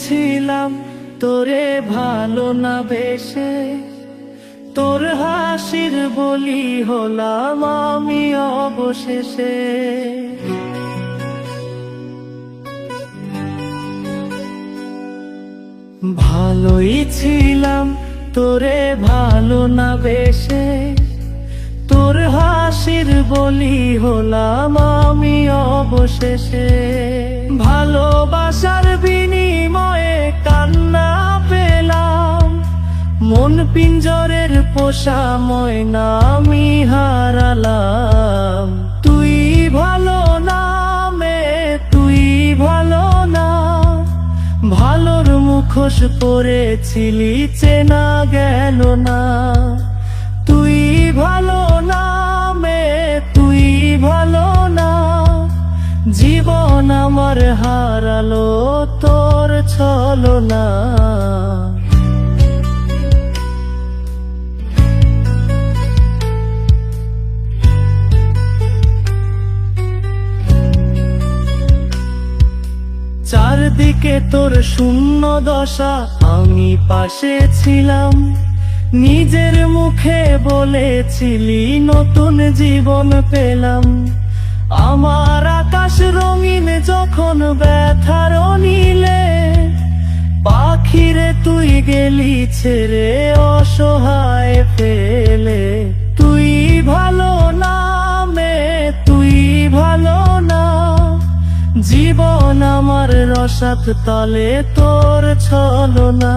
ছিলাম তোরে ভালো না বেশে, তোর হাসির বলি হলাম আমি অবশেষে। ভালোই ছিলাম তোরে ভালো না বেশে, তোর হাসির বলি হলাম আমি অবশেষে। ভালোবাসার বিনিময়ে কান্না পেলাম, মন পিঞ্জরের পোষা ময়না আমি হারালাম। তুই ভালো না মেয়ে, তুই ভালো না, ভালোর মুখোশ পরেছিলি চেনা গেল না। তুই ভালো না মেয়ে, তুই ভালো না, জীবন আমার হারালো তোর ছলনা। চারদিকে তোর শূন্য দশা, আমি পাশে ছিলাম, নিজের মুখে বলেছিলি নতুন জীবন পেলাম। আমার আকাশ রঙিন যখন ব্যথার নীলে, পাখিরে তুই গেলি ছেড়ে অসহায় ফেলে। তুই ভালো না মেয়ে, তুই ভালো না, জীবন আমার রসাত তলে তোর ছলনা।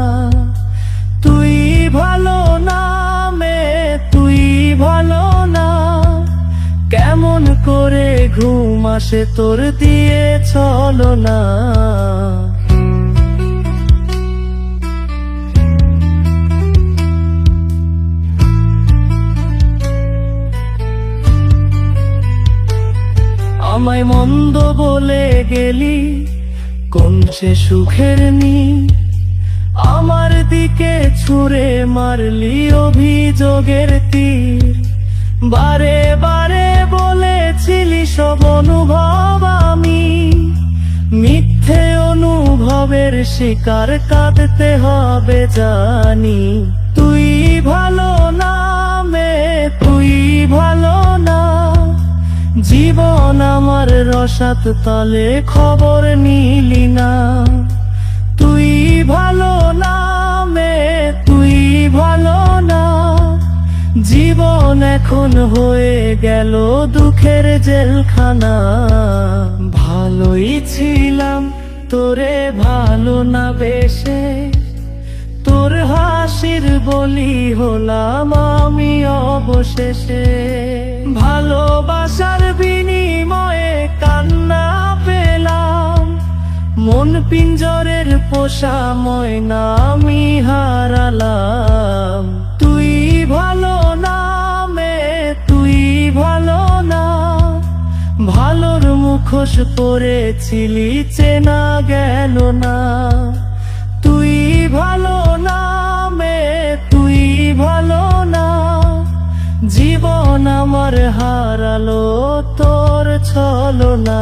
তুই ভালো না মেয়ে, তুই ভালো না, কেমন করে ঘুম আসে তোর দিয়ে ছলনা। আমায় মন্দ বলে গেলি কোন সে সুখের নি, আমার দিকে ছুঁড়ে মারলি অভিযোগের তীর। বারে বারে বলেছিলি সব অনুভব আমি, মিথ্যে অনুভবের শিকার কাঁদতে হবে জানি। তুই ভালো না মেয়ে, তুই ভালো না, জীবন আমার রসাত তলে খবর নিলি না। তুই ভালো না মেয়ে, তুই ভালো না, জীবন এখন হয়ে গেল দুঃখের জেলখানা। ভালোই ছিলাম তোরে ভালো না বেশে, তোর হাসির বলি হলাম আমি অবশেষে। ভালোবাসার বিনিময়ে কান্না পেলাম, মন পিঞ্জরের পোষা ময়না আমি হারালাম। তুই ভালো না মেয়ে, তুই ভালো না, ভালোর মুখোশ পরেছিলি চেনা গেল না। তুই ভালো না মেয়ে, তুই ভালো না, জীবন আমার হারালো তোর ছলনা।